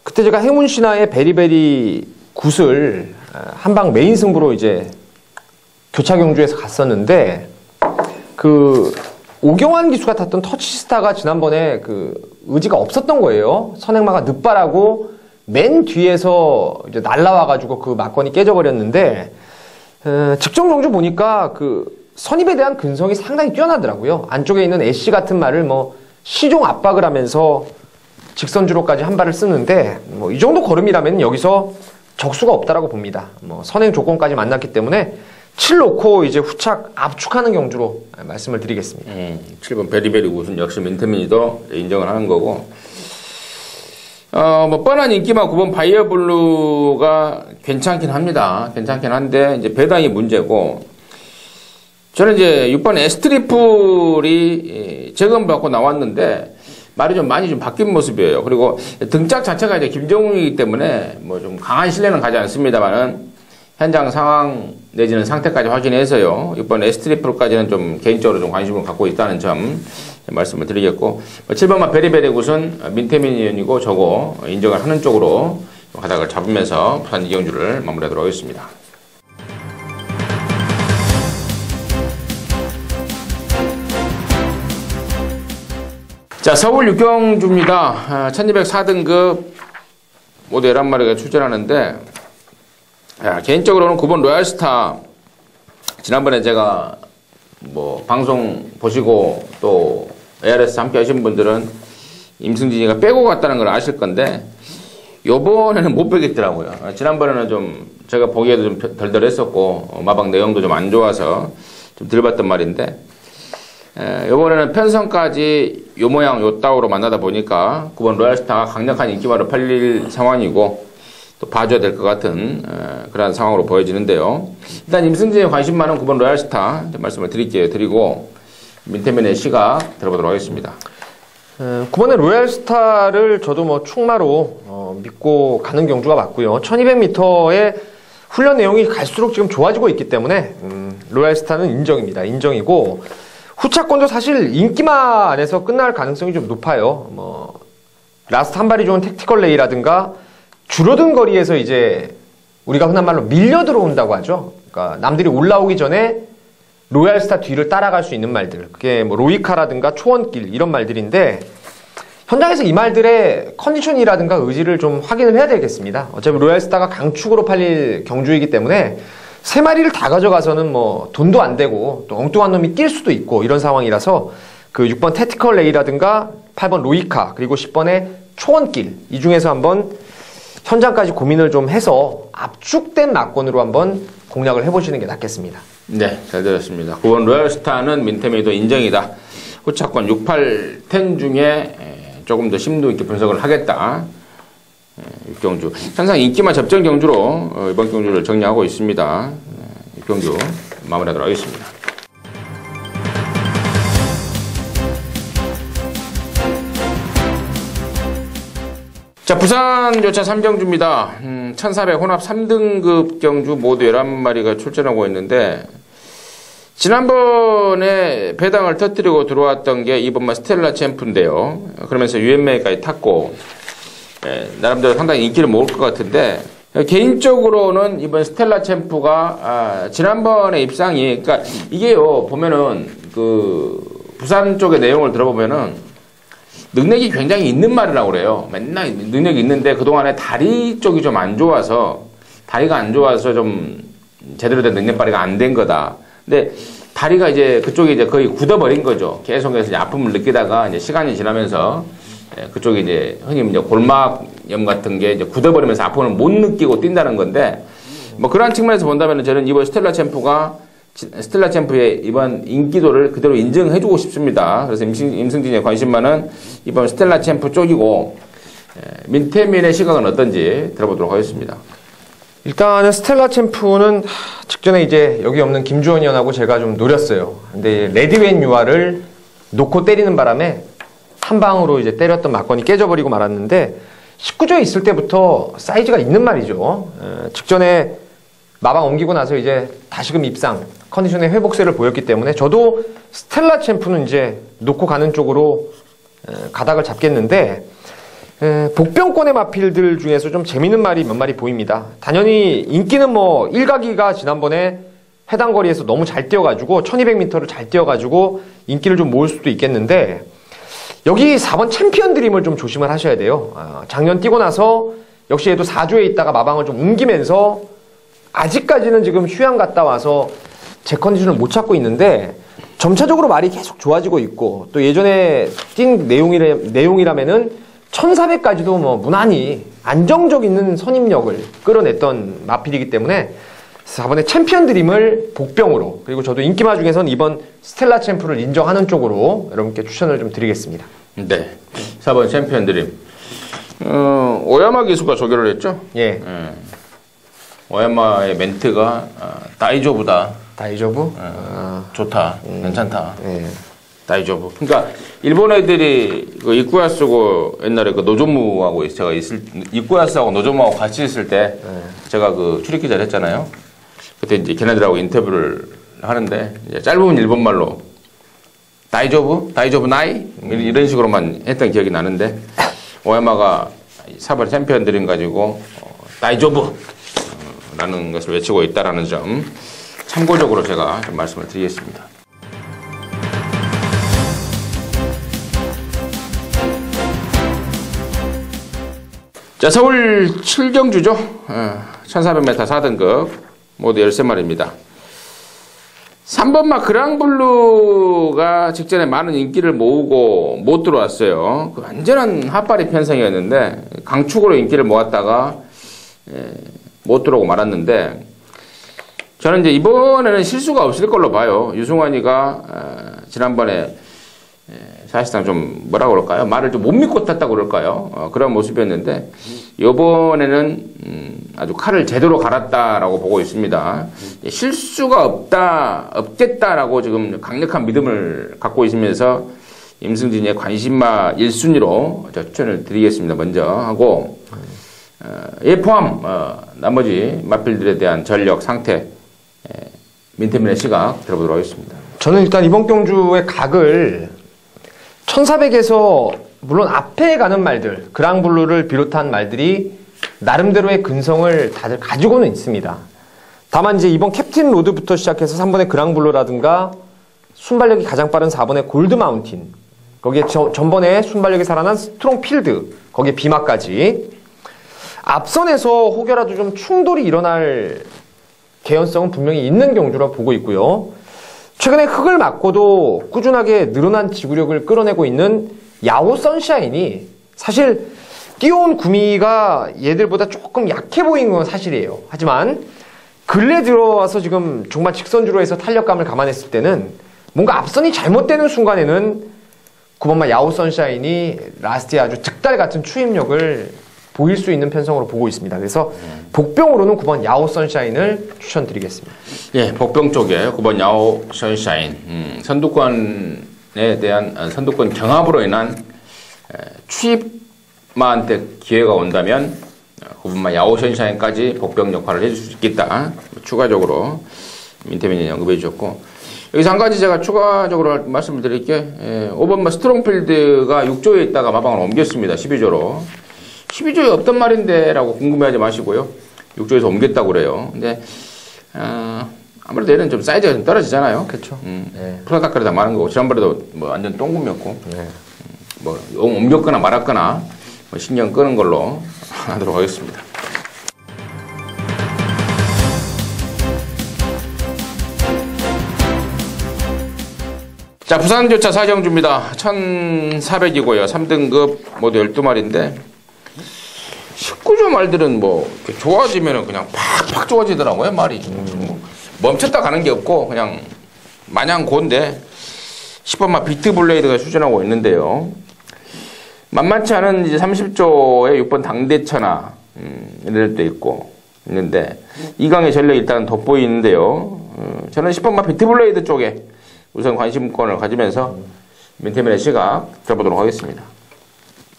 그때 제가 행운 신화의 베리베리 굿을 한방 메인 승부로 이제 교차 경주에서 갔었는데 그 오경환 기수가 탔던 터치스타가 지난번에 그 의지가 없었던 거예요. 선행마가 늦바라고 맨 뒤에서 이제 날라와가지고 그 막건이 깨져버렸는데 직전 경주 보니까 그 선입에 대한 근성이 상당히 뛰어나더라고요. 안쪽에 있는 애쉬 같은 말을 뭐 시종 압박을 하면서 직선주로까지 한 발을 쓰는데 뭐 이 정도 걸음이라면 여기서 적수가 없다라고 봅니다. 뭐 선행 조건까지 만났기 때문에 7 놓고 이제 후착 압축하는 경주로 말씀을 드리겠습니다. 7번 베리베리 굿은 역시 민태민이도 인정을 하는 거고, 뭐 뻔한 인기만 9번 바이어블루가 괜찮긴 합니다. 괜찮긴 한데 이제 배당이 문제고, 저는 이제 6번 에스트리플이 재검받고 나왔는데 말이 좀 많이 좀 바뀐 모습이에요. 그리고 등짝 자체가 이제 김정웅이기 때문에 뭐 좀 강한 신뢰는 가지 않습니다만은 현장 상황 내지는 상태까지 확인해서요. 6번 에스트리플까지는 좀 개인적으로 좀 관심을 갖고 있다는 점 말씀을 드리겠고, 7번만 베리베리 굿은 민태민 의원이고 저거 인정을 하는 쪽으로 가닥을 잡으면서 부산 이경주를 마무리하도록 하겠습니다. 자, 서울 육경주입니다. 1204등급 모두 11마리가 출전하는데, 개인적으로는 9번 로얄스타, 지난번에 제가 뭐 방송 보시고 또 ARS 함께 하신 분들은 임승진이가 빼고 갔다는 걸 아실 건데, 요번에는 못 빼겠더라고요. 지난번에는 좀 제가 보기에도 좀 덜덜했었고, 마방 내용도 좀 안 좋아서 좀 덜 봤던 말인데, 요번에는 편성까지 요 모양 요 따위로 만나다 보니까 9번 로얄스타가 강력한 인기마로 팔릴 상황이고 또 봐줘야 될 것 같은 그런 상황으로 보여지는데요. 일단 임승진에 관심 많은 9번 로얄스타 말씀을 드리고 민태민의 시각 들어보도록 하겠습니다. 9번의 로얄스타를 저도 뭐 충마로 믿고 가는 경주가 맞고요. 1200m의 훈련 내용이 갈수록 지금 좋아지고 있기 때문에 로얄스타는 인정입니다. 인정이고, 후차권도 사실 인기마 안에서 끝날 가능성이 좀 높아요. 뭐 라스트 한 발이 좋은 택티컬 레이라든가 줄어든 거리에서 이제 우리가 흔한 말로 밀려 들어온다고 하죠. 그러니까 남들이 올라오기 전에 로얄스타 뒤를 따라갈 수 있는 말들, 그게 뭐 로이카라든가 초원길 이런 말들인데, 현장에서 이 말들의 컨디션이라든가 의지를 좀 확인을 해야 되겠습니다. 어차피 로얄스타가 강축으로 팔릴 경주이기 때문에 3마리를 다 가져가서는 뭐 돈도 안 되고 또 엉뚱한 놈이 낄 수도 있고 이런 상황이라서 그 6번 택티컬 레이라든가 8번 로이카 그리고 10번의 초원길, 이 중에서 한번 현장까지 고민을 좀 해서 압축된 막권으로 한번 공략을 해보시는 게 낫겠습니다. 네, 잘 들었습니다. 9번 로얄스타는 민태민이도 인정이다. 후차권 6, 8, 10 중에 조금 더 심도 있게 분석을 하겠다. 6경주. 항상 인기만 접전 경주로 이번 경주를 정리하고 있습니다. 6경주 마무리하도록 하겠습니다. 자, 부산 요차 3경주입니다. 1400 혼합 3등급 경주 모두 11마리가 출전하고 있는데, 지난번에 배당을 터뜨리고 들어왔던 게 이번만 스텔라 챔프인데요. 그러면서 UMA까지 탔고, 나름대로 상당히 인기를 모을 것 같은데, 개인적으로는 이번 스텔라 챔프가 지난번에 입상이, 그러니까 이게요, 보면은 그 부산 쪽의 내용을 들어보면은 능력이 굉장히 있는 말이라고 그래요. 맨날 능력이 있는데 그동안에 다리 쪽이 좀 안 좋아서, 다리가 안 좋아서 좀 제대로 된 능력 발휘가 안 된 거다. 근데 다리가 이제 그쪽이 이제 거의 굳어버린 거죠. 계속해서 이제 아픔을 느끼다가 이제 시간이 지나면서 그쪽이 이제 흔히 이제 골막염 같은 게 이제 굳어버리면서 아픔을 못 느끼고 뛴다는 건데, 뭐 그런 측면에서 본다면 저는 이번 스텔라 챔프의 이번 인기도를 그대로 인정해주고 싶습니다. 그래서 임승진의 관심만은 이번 스텔라 챔프 쪽이고, 민태민의 시각은 어떤지 들어보도록 하겠습니다. 일단은 스텔라 챔프는 직전에 이제 여기 없는 김주원 의원하고 제가 좀 노렸어요. 근데 레디웬 유아를 놓고 때리는 바람에 한 방으로 이제 때렸던 막건이 깨져버리고 말았는데, 19조에 있을 때부터 사이즈가 있는 말이죠. 직전에 마방 옮기고 나서 이제 다시금 입상, 컨디션의 회복세를 보였기 때문에 저도 스텔라 챔프는 이제 놓고 가는 쪽으로 가닥을 잡겠는데, 복병권의 마필들 중에서 좀 재밌는 말이 몇 마리 보입니다. 당연히 인기는 뭐 일가기가 지난번에 해당 거리에서 너무 잘 뛰어가지고 1200m를 잘 뛰어가지고 인기를 좀 모을 수도 있겠는데, 여기 4번 챔피언 드림을 좀 조심을 하셔야 돼요. 작년 뛰고 나서 역시 얘도 4조에 있다가 마방을 좀 옮기면서 아직까지는 지금 휴양 갔다 와서 제 컨디션을 못 찾고 있는데, 점차적으로 말이 계속 좋아지고 있고, 또 예전에 뛴 내용이라면은 1400까지도 뭐 무난히 안정적 있는 선임력을 끌어냈던 마필이기 때문에 4번의 챔피언 드림을 복병으로, 그리고 저도 인기마 중에서는 이번 스텔라 챔프를 인정하는 쪽으로 여러분께 추천을 좀 드리겠습니다. 네. 4번 챔피언 드림. 오야마 기수가 조결을 했죠? 예. 오야마의 멘트가 다이조부다. 다이조부? 좋다. 괜찮다. 예. 다이조부. 그러니까 일본 애들이 그 이쿠야스고 옛날에 그 노조무하고 제가 이쿠야스하고 노조무하고 같이 있을 때 제가 그 출입 기자를 했잖아요. 그때 이제 걔네들하고 인터뷰를 하는데 이제 짧은 일본말로 다이조부, 다이조부 나이 이런 식으로만 했던 기억이 나는데, 오야마가 4번 챔피언 드림 가지고 다이조부 라는 것을 외치고 있다라는 점 참고적으로 제가 좀 말씀을 드리겠습니다. 자, 서울 7경주죠. 1400m 4등급 모두 13마리입니다. 3번마 그랑블루가 직전에 많은 인기를 모으고 못 들어왔어요. 그 완전한 핫바리 편성이었는데 강축으로 인기를 모았다가 못 들어오고 말았는데, 저는 이제 이번에는 실수가 없을 걸로 봐요. 유승환이가 지난번에 사실상 좀 뭐라 그럴까요? 말을 좀 못 믿고 탔다고 그럴까요? 그런 모습이었는데, 이번에는 아주 칼을 제대로 갈았다라고 보고 있습니다. 실수가 없겠다라고 지금 강력한 믿음을 갖고 있으면서 임승진의 관심마 1순위로 추천을 드리겠습니다. 먼저 하고, 예 포함 나머지 마필들에 대한 전력, 상태, 민태민의 시각 들어보도록 하겠습니다. 저는 일단 이번 경주의 각을 1400에서 물론 앞에 가는 말들, 그랑블루를 비롯한 말들이 나름대로의 근성을 다들 가지고는 있습니다. 다만 이제 이번 캡틴 로드부터 시작해서 3번의 그랑블루라든가 순발력이 가장 빠른 4번의 골드 마운틴, 거기에 전번에 순발력이 살아난 스트롱 필드, 거기에 비마까지 앞선에서 혹여라도 좀 충돌이 일어날 개연성은 분명히 있는 경주라 보고 있고요. 최근에 흙을 맞고도 꾸준하게 늘어난 지구력을 끌어내고 있는 야호 선샤인이 사실 뛰어온 구미가 얘들보다 조금 약해 보이는 건 사실이에요. 하지만 근래 들어와서 지금 정말 직선주로 해서 탄력감을 감안했을 때는 뭔가 앞선이 잘못되는 순간에는 9번마 야호 선샤인이 라스트에 아주 즉달 같은 추임력을 보일 수 있는 편성으로 보고 있습니다. 그래서 복병으로는 9번 야호 선샤인을 추천드리겠습니다. 예, 복병 쪽에 9번 야호 선샤인, 선두권에 대한 선두권 경합으로 인한 추입마한테 기회가 온다면 9번마 야호 선샤인까지 복병 역할을 해줄 수 있겠다. 추가적으로 민태민이 언급해 주셨고, 여기서 한 가지 제가 추가적으로 말씀을 드릴게, 5번마 스트롱필드가 6조에 있다가 마방을 옮겼습니다. 12조로. 12조에 없던 말인데 라고 궁금해하지 마시고요. 6조에서 옮겼다고 그래요. 근데 아무래도 얘는 좀 사이즈가 좀 떨어지잖아요. 그렇죠. 네. 프로다크를 많은 거고, 지난번에도 뭐 완전 똥구미였고, 뭐 옮겼거나 말았거나 뭐 신경 끄는 걸로 하도록 하겠습니다. 자, 부산교차 4경주입니다. 1400이고요. 3등급 모두 12마리인데 19조 말들은 뭐 좋아지면은 그냥 팍팍 좋아지더라고요. 말이 멈췄다 가는 게 없고 그냥 마냥 고인데 10번마 비트블레이드가 추진하고 있는데요. 만만치 않은 이제 30조에 6번 당대천하 이럴 때 있는데 이강의 전력이 일단 돋보이는데요. 저는 10번마 비트블레이드 쪽에 우선 관심권을 가지면서 민태민의 시각 들어보도록 하겠습니다.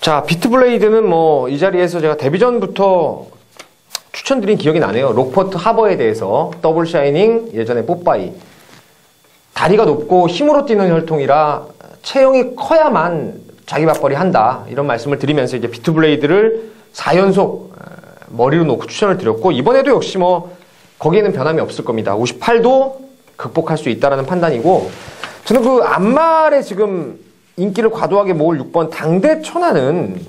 자, 비트블레이드는 뭐 이 자리에서 제가 데뷔 전부터 추천드린 기억이 나네요. 록포트 하버에 대해서 더블 샤이닝, 예전에 뽀빠이. 다리가 높고 힘으로 뛰는 혈통이라 체형이 커야만 자기 맞벌이 한다. 이런 말씀을 드리면서 이제 비트블레이드를 4연속 머리로 놓고 추천을 드렸고, 이번에도 역시 뭐 거기에는 변함이 없을 겁니다. 58도 극복할 수 있다라는 판단이고, 저는 그 앞말에 지금 인기를 과도하게 모을 6번 당대 천하는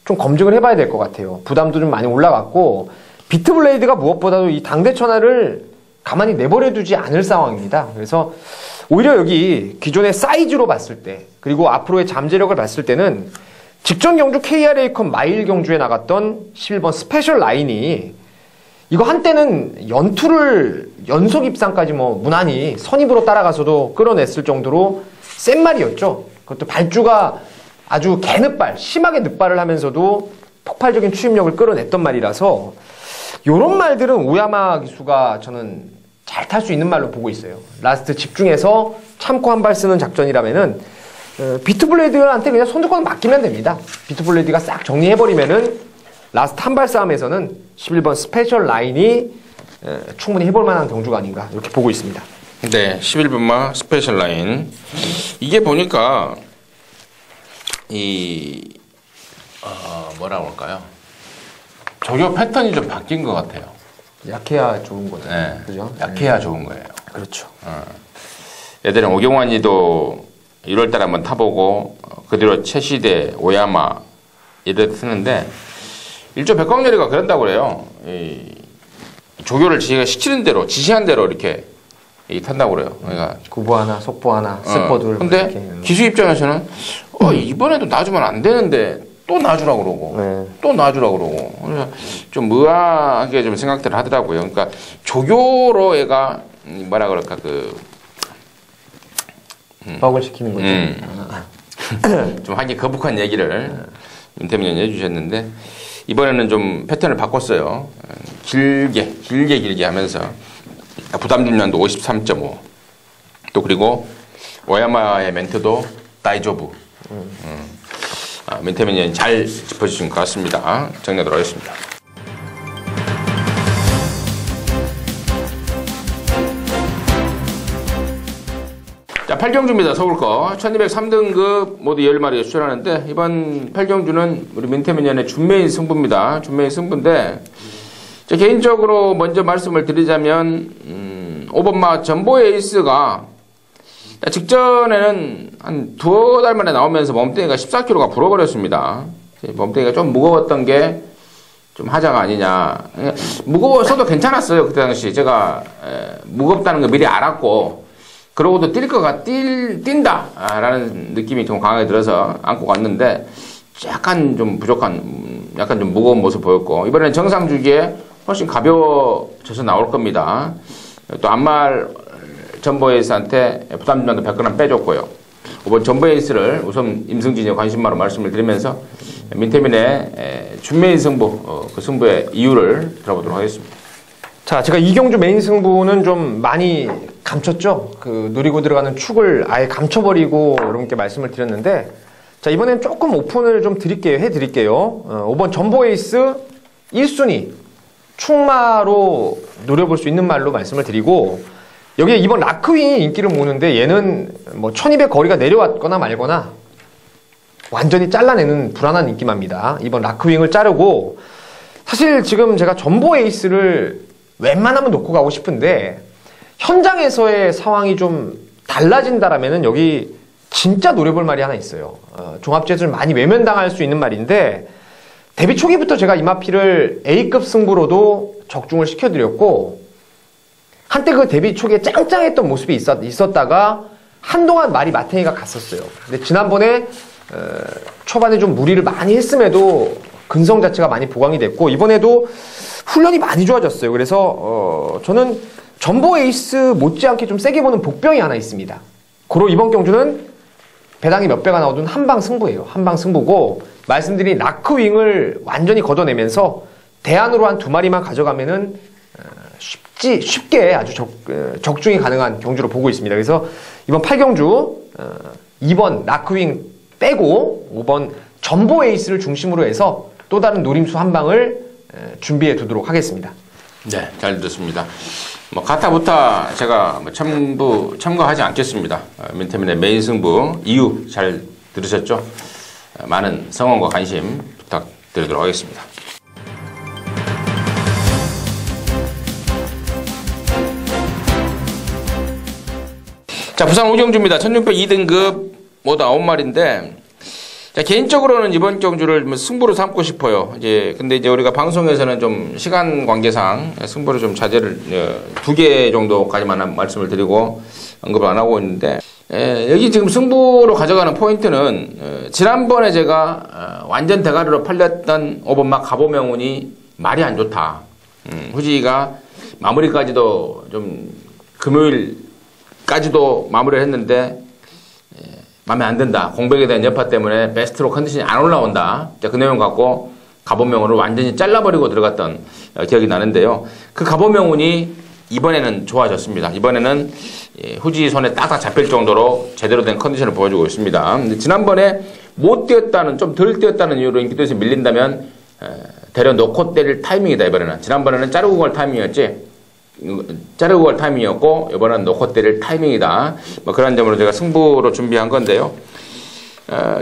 좀 검증을 해봐야 될 것 같아요. 부담도 좀 많이 올라갔고, 비트블레이드가 무엇보다도 이 당대 천하를 가만히 내버려두지 않을 상황입니다. 그래서 오히려 여기 기존의 사이즈로 봤을 때, 그리고 앞으로의 잠재력을 봤을 때는 직전 경주 KRA컵 마일 경주에 나갔던 11번 스페셜 라인이 이거 한때는 연투를 연속 입상까지 뭐 무난히 선입으로 따라가서도 끌어냈을 정도로 센 말이었죠. 그것도 발주가 아주 개늦발, 심하게 늦발을 하면서도 폭발적인 추임력을 끌어냈던 말이라서 요런 말들은 오야마 기수가 저는 잘 탈 수 있는 말로 보고 있어요. 라스트 집중해서 참고 한 발 쓰는 작전이라면은 비트블레이드한테 그냥 손두꺼운 맡기면 됩니다. 비트블레이드가 싹 정리해버리면은 라스트 한 발 싸움에서는 11번 스페셜 라인이 충분히 해볼 만한 경주가 아닌가 이렇게 보고 있습니다. 네, 11번마 스페셜 라인. 이게 보니까 뭐라고 할까요? 조교 패턴이 좀 바뀐 것 같아요. 약해야 좋은 거죠. 네, 그죠? 약해야 좋은 거예요. 그렇죠. 예전에 오경환이도 1월달에 한번 타보고 그대로 최시대, 오야마 이렇게 쓰는데 일조 백광열이가 그런다고 그래요. 조교를 지가 시키는 대로, 지시한 대로 이렇게 탄다고 그래요. 그러니까 구보 하나, 속보 하나, 스포 둘. 근데 기수 입장에서는 이번에도 놔주면 안 되는데 또 놔주라고 그러고 네. 또 놔주라고 그러고 그래서 좀 의아하게 좀 생각들을 하더라고요. 그러니까 조교로 얘가 뭐라 그럴까 뻑을 시키는 거죠. 좀 하기 거북한 얘기를 윤태민이 해주셨는데 이번에는 좀 패턴을 바꿨어요. 길게 하면서 부담 중량도 53.5 또 그리고 오야마의 멘트도 다이조부 민태민이 잘 짚어주신 것 같습니다. 정리하도록 하겠습니다. 자, 8경주입니다. 서울거 1203등급 모두 10마리가 출전하는데 이번 8경주는 우리 민태민연의 준메인 승부입니다. 준메인 승부인데 제 개인적으로 먼저 말씀을 드리자면 5번마 전보 에이스가 직전에는 한 두어 달 만에 나오면서 몸뚱이가 14kg가 불어버렸습니다. 몸뚱이가 좀 무거웠던 게 좀 하자가 아니냐. 무거워서도 괜찮았어요. 그때 당시 제가 무겁다는 거 미리 알았고 그러고도 뛴다 라는 느낌이 좀 강하게 들어서 안고 갔는데 약간 좀 부족한, 약간 좀 무거운 모습 보였고 이번에는 정상 주기에 훨씬 가벼워져서 나올 겁니다. 또 안말 전보에이스한테 부담 중량도 100g 빼줬고요. 이번 전보에이스를 우선 임승진의 관심마로 말씀을 드리면서 민태민의 준메인 승부, 그 승부의 이유를 들어보도록 하겠습니다. 자, 제가 이경주 메인 승부는 좀 많이 감췄죠. 그 노리고 들어가는 축을 아예 감춰버리고 여러분께 말씀을 드렸는데, 자, 이번엔 조금 오픈을 좀 해드릴게요. 5번 전보에이스 1순위 축마로 노려볼 수 있는 말로 말씀을 드리고, 여기에 이번 라크윙이 인기를 모으는데 얘는 뭐 1200 거리가 내려왔거나 말거나 완전히 잘라내는 불안한 인기마입니다. 이번 라크윙을 자르고 사실 지금 제가 전보 에이스를 웬만하면 놓고 가고 싶은데 현장에서의 상황이 좀 달라진다라면은 여기 진짜 노려볼 말이 하나 있어요. 종합제수를 많이 외면당할 수 있는 말인데 데뷔 초기부터 제가 이 마피를 A급 승부로도 적중을 시켜드렸고 한때 그 데뷔 초기에 짱짱했던 모습이 있었다가 한동안 말이 마탱이가 갔었어요. 근데 지난번에 초반에 좀 무리를 많이 했음에도 근성 자체가 많이 보강이 됐고 이번에도 훈련이 많이 좋아졌어요. 그래서 저는 전보 에이스 못지않게 좀 세게 보는 복병이 하나 있습니다. 고로 이번 경주는 배당이 몇 배가 나오든 한방 승부예요. 한방 승부고 말씀드린 라크윙을 완전히 걷어내면서 대안으로 한 2마리만 가져가면은 쉽게 아주 적중이 가능한 경주로 보고 있습니다. 그래서 이번 8경주 2번 라크윙 빼고 5번 전보 에이스를 중심으로 해서 또 다른 노림수 한 방을 준비해 두도록 하겠습니다. 네, 잘 들었습니다. 뭐 가타부타 제가 뭐 참가하지 않겠습니다. 민태민의 메인 승부 이유 잘 들으셨죠? 많은 성원과 관심 부탁드리도록 하겠습니다. 자, 부산 오경주입니다. 1602등급 모두 9마리인데, 자, 개인적으로는 이번 경주를 승부로 삼고 싶어요. 근데 우리가 방송에서는 좀 시간 관계상 승부를 좀 자제를, 2개 정도까지만 말씀을 드리고 언급을 안 하고 있는데, 여기 지금 승부로 가져가는 포인트는, 지난번에 제가 완전 대가리로 팔렸던 5번막 가보명운이 말이 안 좋다. 후지가 마무리까지도 좀 금요일까지도 마무리를 했는데, 마음에 안 든다. 공백에 대한 여파 때문에 베스트로 컨디션이 안 올라온다. 그 내용 갖고 가보명운을 완전히 잘라버리고 들어갔던 기억이 나는데요. 그 가보명운이 이번에는 좋아졌습니다. 이번에는 후지 손에 딱딱 잡힐 정도로 제대로 된 컨디션을 보여주고 있습니다. 근데 지난번에 못 뛰었다는, 좀 덜 뛰었다는 이유로 인기도에서 밀린다면 대려 놓고 때릴 타이밍이다. 이번에는. 지난번에는 자르고 갈 타이밍이었지. 자르고 갈 타이밍이었고 이번엔 놓고 때릴 타이밍이다. 뭐 그런 점으로 제가 승부로 준비한 건데요.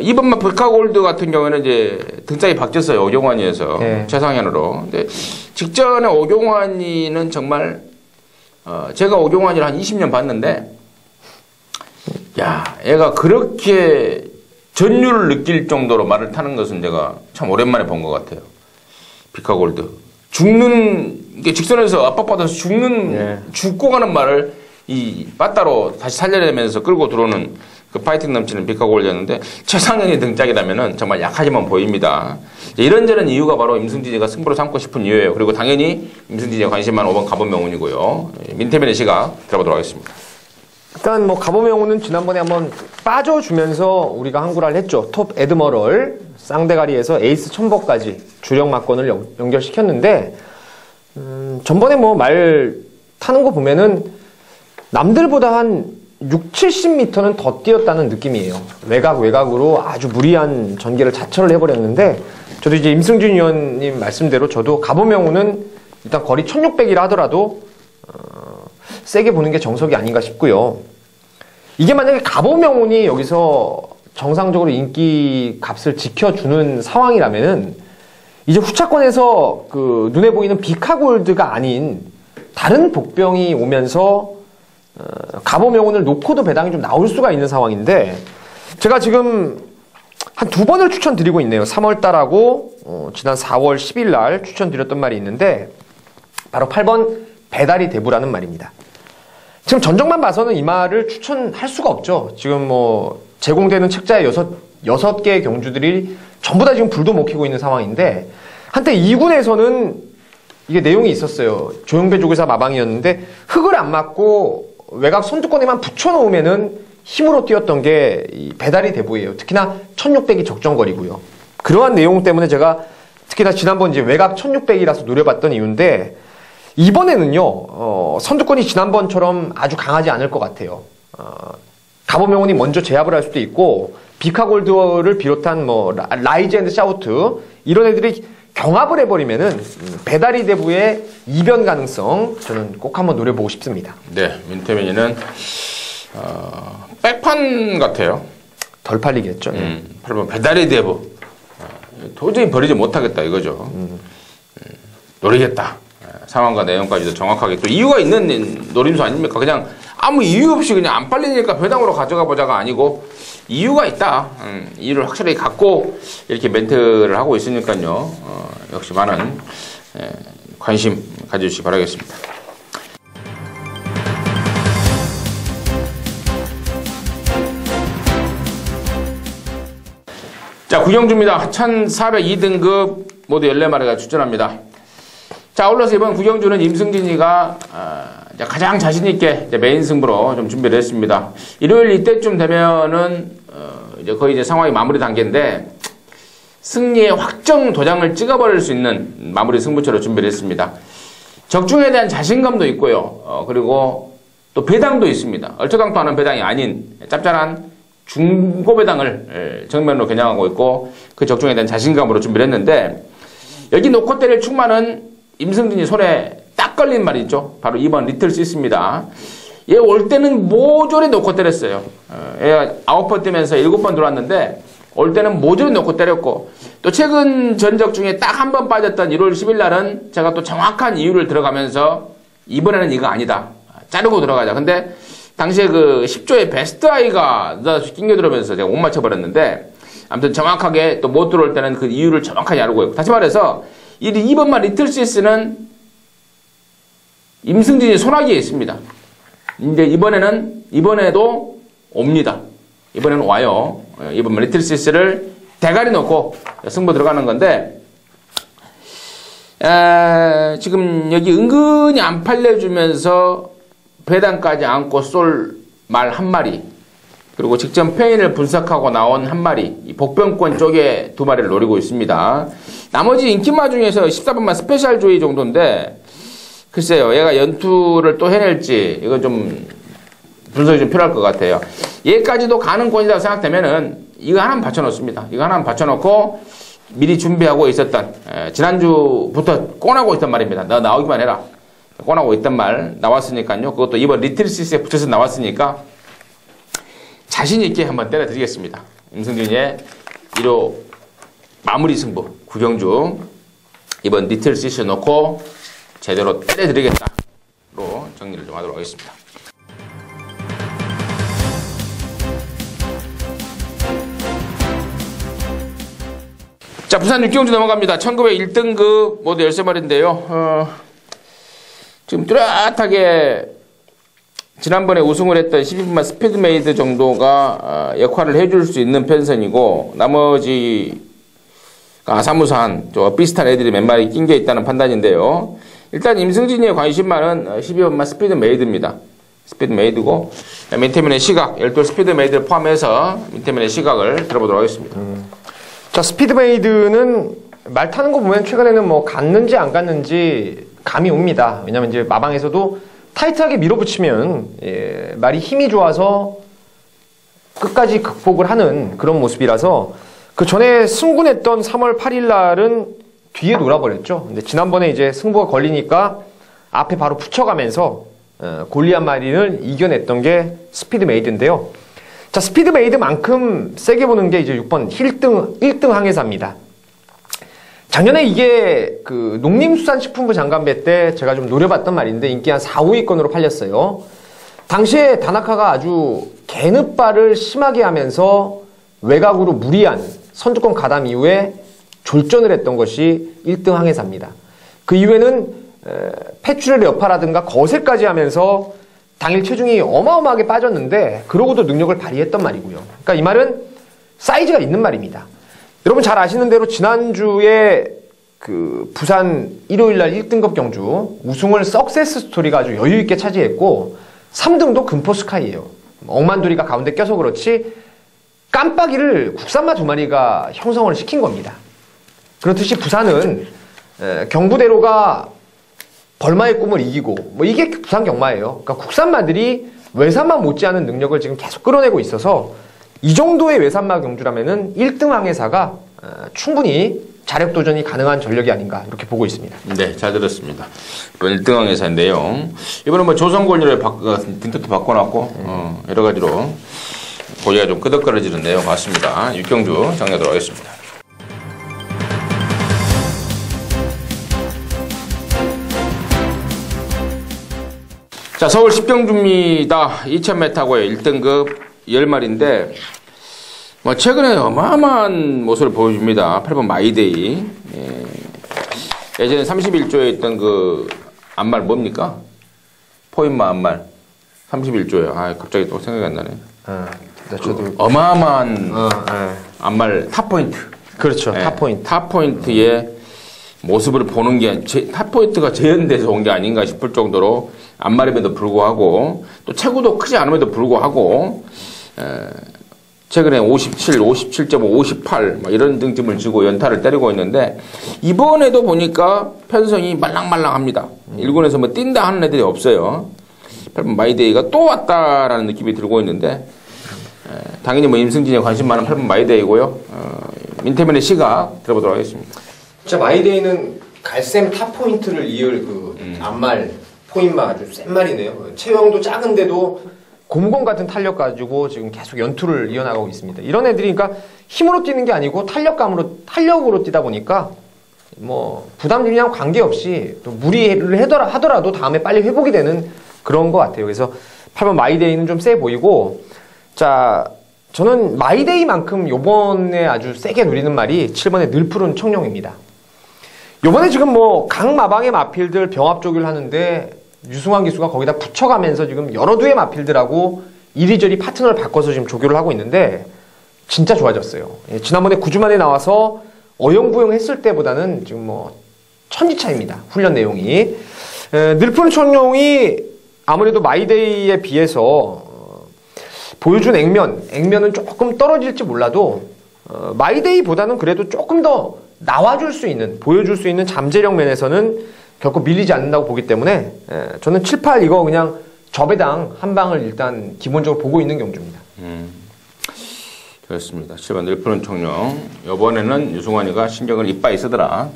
이번만 백화골드 같은 경우에는 이제 등짝이 바뀌었어요. 오경환이어서 최상현으로. 근데 직전에 오경환이는 정말 제가 오경환이를 한 20년 봤는데, 야, 얘가 그렇게 전율을 느낄 정도로 말을 타는 것은 제가 참 오랜만에 본 것 같아요. 백화골드. 이게 직선에서 압박받아서 죽고 가는 말을 이 빠따로 다시 살려내면서 끌고 들어오는 그 파이팅 넘치는 백화골드였는데, 최상현이 등짝이라면은 정말 약하지만 보입니다. 이런저런 이유가 바로 임승진이가 승부로 삼고 싶은 이유예요. 그리고 당연히 임승진이가 관심 많은 5번 가본명운이고요. 민태민의 시각 들어보도록 하겠습니다. 일단 뭐 가보명운은 지난번에 한번 빠져주면서 우리가 한구라를 했죠. 톱 에드머럴 쌍대가리에서 에이스 첨보까지 주력 막건을 연결시켰는데, 전번에 뭐 말 타는 거 보면은 남들보다 한 60-70m는 더 뛰었다는 느낌이에요. 외곽으로 아주 무리한 전개를 자처를 해버렸는데, 저도 이제 임승준 위원님 말씀대로 저도 가보명운은 일단 거리 1600이라 하더라도 세게 보는 게 정석이 아닌가 싶고요. 이게 만약에 가보명운이 여기서 정상적으로 인기 값을 지켜주는 상황이라면은 이제 후차권에서 그 눈에 보이는 비카골드가 아닌 다른 복병이 오면서 가보명운을 놓고도 배당이 좀 나올 수가 있는 상황인데, 제가 지금 한 2번을 추천드리고 있네요. 3월달하고 지난 4월 10일 날 추천드렸던 말이 있는데, 바로 8번 배달이 대부라는 말입니다. 지금 전적만 봐서는 이 말을 추천할 수가 없죠. 지금 뭐 제공되는 책자의 6개의 경주들이 전부 다 지금 불도 못 켜고 있는 상황인데, 한때 2군에서는 이게 내용이 있었어요. 조용배 조교사 마방이었는데 흙을 안 맞고 외곽 선두권에만 붙여놓으면은 힘으로 뛰었던 게 이 배달이 대부예요. 특히나 1600이 적정거리고요. 그러한 내용 때문에 제가 특히나 지난번 이제 외곽 1600이라서 노려봤던 이유인데, 이번에는요, 선두권이 지난번처럼 아주 강하지 않을 것 같아요. 가보명운이 먼저 제압을 할 수도 있고, 비카골드를 비롯한 뭐 라이즈 앤드 샤우트 이런 애들이 경합을 해버리면은 배달이 대부의 이변 가능성 저는 꼭 한번 노려보고 싶습니다. 네, 민태민이는 백판 같아요. 덜 팔리겠죠. 8번 배달이 대부 도저히 버리지 못하겠다 이거죠. 노리겠다. 상황과 내용까지도 정확하게, 또 이유가 있는 노림수 아닙니까? 그냥 아무 이유 없이 그냥 안 팔리니까 배당으로 가져가 보자가 아니고 이유가 있다. 이유를 확실하게 갖고 이렇게 멘트를 하고 있으니까요. 역시 많은 관심 가져주시기 바라겠습니다. 자, 구경주입니다. 1402등급 모두 14마리가 출전합니다. 자, 아울러서 이번 구경주는 임승진이가 가장 자신있게 메인 승부로 좀 준비를 했습니다. 일요일 이때쯤 되면은 이제 거의 이제 상황이 마무리 단계인데, 승리의 확정 도장을 찍어버릴 수 있는 마무리 승부처로 준비를 했습니다. 적중에 대한 자신감도 있고요. 그리고 또 배당도 있습니다. 얼토당토하는 배당이 아닌 짭짤한 중고배당을 정면으로 겨냥하고 있고 그 적중에 대한 자신감으로 준비를 했는데 여기 놓고 때릴 축마는 임승진이 손에 딱 걸린 말이 있죠. 바로 2번 리틀 시스입니다. 얘 올 때는 모조리 놓고 때렸어요. 얘가 9번 뛰면서 7번 들어왔는데 올 때는 모조리 놓고 때렸고 또 최근 전적 중에 딱 한 번 빠졌던 1월 10일 날은 제가 또 정확한 이유를 들어가면서 이번에는 이거 아니다. 자르고 들어가자. 근데 당시에 그 10조의 베스트 아이가 낑겨 들어오면서 제가 못 맞춰버렸는데 아무튼 정확하게 또 못 들어올 때는 그 이유를 정확하게 알고 있고 다시 말해서 이 2번만 리틀 시스는 임승진이 손아귀에 있습니다. 이제 이번에도 옵니다. 이번에는 와요. 이번 리틀 시스를 대가리 놓고 승부 들어가는 건데, 지금 여기 은근히 안 팔려주면서 배당까지 안고 쏠 말 한 마리, 그리고 직전 페인을 분석하고 나온 한 마리, 이 복병권 쪽에 2마리를 노리고 있습니다. 나머지 인기마 중에서 14번만 스페셜 조이 정도인데, 글쎄요, 얘가 연투를 또 해낼지, 이건 좀 분석이 좀 필요할 것 같아요. 얘까지도 가는 권이라고 생각되면은, 이거 하나만 받쳐놓습니다. 이거 하나만 받쳐놓고, 미리 준비하고 있었던, 지난주부터 꺼내고 있단 말입니다. 너 나오기만 해라. 꺼내고 있던 말 나왔으니까요. 그것도 이번 리틀 시스에 붙여서 나왔으니까, 자신있게 한번 때려드리겠습니다. 임승준의 1호 마무리 승부, 구경주, 이번 리틀 시스 놓고, 제대로 때려드리겠다로 정리를 좀 하도록 하겠습니다. 자, 부산 육경주 넘어갑니다. 1901등급 모두 13마리인데요. 지금 뚜렷하게 지난번에 우승을 했던 12분만 스피드메이드 정도가 역할을 해줄 수 있는 편선이고 나머지 아사무사한 비슷한 애들이 몇 마리 낑겨 있다는 판단인데요. 일단 임승진이의 관심만은 12번만 스피드메이드입니다. 스피드메이드고 민태민의 시각, 12 스피드메이드를 포함해서 민태민의 시각을 들어보도록 하겠습니다. 자, 스피드메이드는 말 타는 거 보면 최근에는 뭐 갔는지 안 갔는지 감이 옵니다. 왜냐면 이제 마방에서도 타이트하게 밀어붙이면 말이 힘이 좋아서 끝까지 극복을 하는 그런 모습이라서 그 전에 승군했던 3월 8일 날은 뒤에 놀아버렸죠. 근데 지난번에 이제 승부가 걸리니까 앞에 바로 붙여가면서 골리앗 마린을 이겨냈던 게 스피드메이드인데요. 자, 스피드메이드만큼 세게 보는 게 이제 6번 1등 항해사입니다. 작년에 이게 그 농림수산식품부 장관배 때 제가 좀 노려봤던 말인데 인기 한 4, 5위권으로 팔렸어요. 당시에 다나카가 아주 개늪발을 심하게 하면서 외곽으로 무리한 선두권 가담 이후에 졸전을 했던 것이 1등 항해사입니다. 그 이후에는 패출의 여파라든가 거세까지 하면서 당일 체중이 어마어마하게 빠졌는데 그러고도 능력을 발휘했던 말이고요. 그러니까 이 말은 사이즈가 있는 말입니다. 여러분 잘 아시는 대로 지난주에 그 부산 일요일날 1등급 경주 우승을 석세스 스토리가 아주 여유있게 차지했고 3등도 금포스카이예요. 억만두리가 가운데 껴서 그렇지 깜빡이를 국산마 2마리가 형성을 시킨 겁니다. 그렇듯이 부산은 경부대로가 벌마의 꿈을 이기고 뭐 이게 부산 경마예요. 그러니까 국산마들이 외산마 못지않은 능력을 지금 계속 끌어내고 있어서 이 정도의 외산마 경주라면은 1등 항해사가 충분히 자력 도전이 가능한 전력이 아닌가 이렇게 보고 있습니다. 네, 잘 들었습니다. 이번 1등 항해사인데요. 이번은 뭐 조선권료를 딘트도 바꿔놨고 여러 가지로 고기가 좀 끄덕거려지는 내용 같습니다. 육경주 정리하도록 하겠습니다. 자, 서울 10경주입니다. 2000m고요. 1등급 10마리인데 뭐 최근에 어마어마한 모습을 보여줍니다. 8번 마이데이. 예전에 31조에 있던 그 암말 뭡니까? 포인마 암말 31조예요. 아, 갑자기 또 생각이 안 나네. 저도 어마어마한 암말 탑포인트. 그렇죠. 탑포인트. 탑포인트의 모습을 보는 게 탑포인트가 재현돼서 온 게 아닌가 싶을 정도로 암말임에도 불구하고 또 체구도 크지 않음에도 불구하고 최근에 57, 57.5, 58 이런 등짐을 쥐고 연타를 때리고 있는데 이번에도 보니까 편성이 말랑말랑합니다. 1군에서 뭐 뛴다 하는 애들이 없어요. 마이데이가 또 왔다라는 느낌이 들고 있는데 당연히 뭐 임승진에 관심 많은 8번 마이데이고요. 민태민의 시각 들어보도록 하겠습니다. 진짜 마이데이는 갈샘 탑 포인트를 이을 그 앞말 포인마 아주 센 말이네요. 체형도 작은데도 곰곰 같은 탄력 가지고 지금 계속 연투를 이어나가고 있습니다. 이런 애들이 그러니까 힘으로 뛰는 게 아니고 탄력으로 뛰다 보니까 뭐 부담률이랑 관계없이 또 무리를 하더라도 다음에 빨리 회복이 되는 그런 것 같아요. 그래서 8번 마이데이는 좀 세 보이고, 자, 저는 마이데이만큼 요번에 아주 세게 누리는 말이 7번의 늘푸른 청룡입니다. 요번에 지금 뭐 강마방의 마필들 병합 조교를 하는데 유승환 기수가 거기다 붙여가면서 지금 여러 두의 마필들하고 이리저리 파트너를 바꿔서 지금 조교를 하고 있는데 진짜 좋아졌어요. 지난번에 9주 만에 나와서 어영부영 했을 때보다는 지금 뭐 천지차입니다. 훈련 내용이. 늘푸른 청룡이 아무래도 마이데이에 비해서 보여준 액면은 조금 떨어질지 몰라도 마이데이보다는 그래도 조금 더 나와줄 수 있는, 보여줄 수 있는 잠재력 면에서는 결코 밀리지 않는다고 보기 때문에 저는 7, 8 이거 그냥 저배당 한 방을 일단 기본적으로 보고 있는 경주입니다. 그렇습니다. 7번 늘푸른 청룡. 이번에는 유승환이가 신경을 이빠이 쓰더라.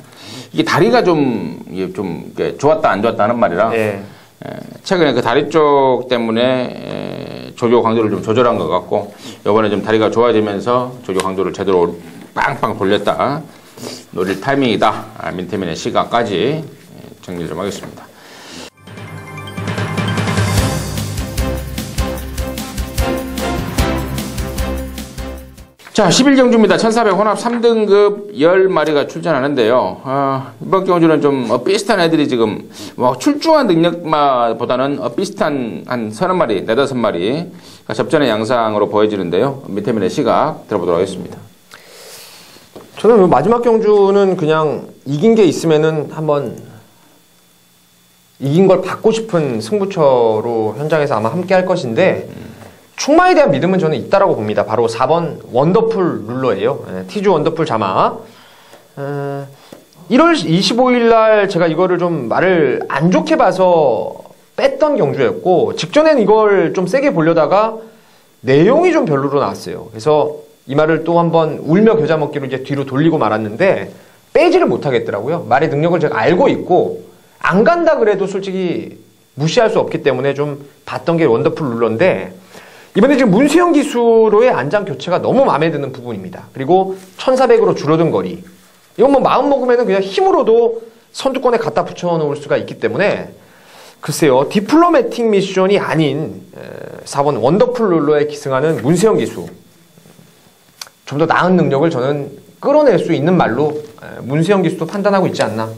이게 다리가 이게 좋았다 안 좋았다 하는 말이라 최근에 그 다리 쪽 때문에 조교 강도를 좀 조절한 것 같고 이번에 좀 다리가 좋아지면서 조교 강도를 제대로 빵빵 돌렸다. 노릴 타이밍이다. 민태민의 시각까지 정리를 좀 하겠습니다. 자, 11경주입니다. 1400 혼합 3등급 10마리가 출전하는데요. 이번 경주는 좀 비슷한 애들이 지금 뭐 출중한 능력보다는 비슷한 한 30마리, 4-5마리 접전의 양상으로 보여지는데요. 민태민의 시각 들어보도록 하겠습니다. 저는 마지막 경주는 그냥 이긴 게 있으면은 한번 이긴 걸 받고 싶은 승부처로 현장에서 아마 함께 할 것인데 충마에 대한 믿음은 저는 있다라고 봅니다. 바로 4번 원더풀 룰러예요. 티주 원더풀 자마. 1월 25일 날 제가 이거를 좀 말을 안 좋게 봐서 뺐던 경주였고 직전엔 이걸 좀 세게 보려다가 내용이 좀 별로로 나왔어요. 그래서 이 말을 또 한번 울며 겨자 먹기로 이제 뒤로 돌리고 말았는데 빼지를 못하겠더라고요. 말의 능력을 제가 알고 있고 안 간다 그래도 솔직히 무시할 수 없기 때문에 좀 봤던 게 원더풀 룰러인데 이번에 지금 문수영 기수로의 안장 교체가 너무 마음에 드는 부분입니다. 그리고 1400으로 줄어든 거리. 이건 뭐 마음 먹으면 그냥 힘으로도 선두권에 갖다 붙여놓을 수가 있기 때문에 글쎄요. 디플로매틱 미션이 아닌 4번 원더풀 룰러에 기승하는 문수영 기수. 좀 더 나은 능력을 저는 끌어낼 수 있는 말로 문수영 기수도 판단하고 있지 않나.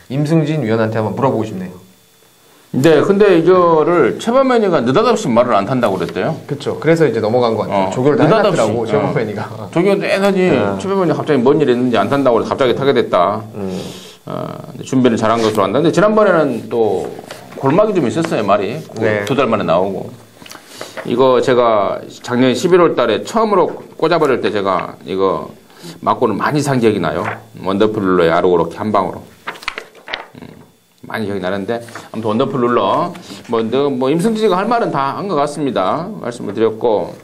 임승진 위원한테 한번 물어보고 싶네요. 네, 근데 이거를 최범현이가 느닷없이 말을 안 탄다고 그랬대요. 그렇죠. 그래서 이제 넘어간 것 같아요. 조교를 다 해놨더라고, 최범현이가. 조교도 해야지. 최범현이 갑자기 뭔 일 있는지 안 탄다고 해서 갑자기 타게 됐다. 준비를 잘한 것으로 안다는데 지난번에는 또 골막이 좀 있었어요, 말이. 네. 2달 만에 나오고. 이거 제가 작년 11월 달에 처음으로 꽂아버릴 때 제가 이거 맞고는 많이 산 기억이 나요. 원더풀 룰러의 아르고로키 한 방으로. 많이 기억이 나는데 아무튼 원더풀 룰러 뭐 임승진이가 할 말은 다 한 것 같습니다. 말씀을 드렸고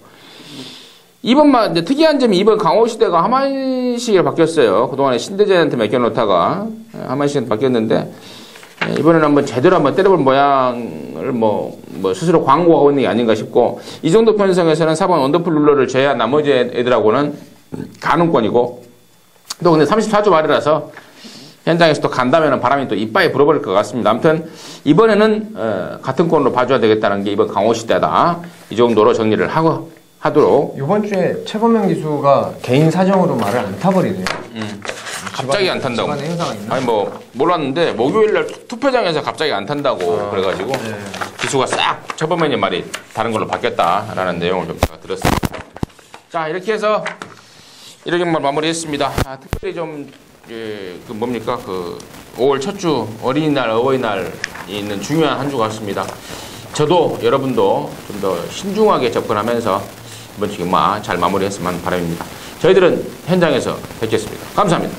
이번만 이제 특이한 점이 이번 강호시대가 하만식으로 바뀌었어요. 그동안에 신대재한테 맡겨놓다가 하만식한테 바뀌었는데 이번에는 한번 제대로 한번 때려볼 모양을 뭐 스스로 광고하고 있는 게 아닌가 싶고 이 정도 편성에서는 4번 원더풀 룰러를 제외한 나머지 애들하고는 가능권이고 또 근데 34주 말이라서 현장에서 또 간다면 바람이 또 이빠이 불어버릴 것 같습니다. 아무튼 이번에는 같은 권으로 봐줘야 되겠다는 게 이번 강호시대다. 이 정도로 정리를 하도록. 이번 주에 최범현 기수가 개인 사정으로 말을 안 타버리네요. 갑자기 안 탄다고. 아니 뭐 몰랐는데 목요일날 투표장에서 갑자기 안 탄다고 그래가지고 기수가 싹 최범현의 말이 다른 걸로 바뀌었다라는 내용을 좀 제가 들었습니다. 자 이렇게 해서 1회경만 마무리했습니다. 특별히 좀 그 뭡니까 5월 첫 주 어린이날 어버이날이 있는 중요한 한 주 같습니다. 저도 여러분도 좀 더 신중하게 접근하면서 이번 주 잘 마무리했으면 하는 바람입니다. 저희들은 현장에서 뵙겠습니다. 감사합니다.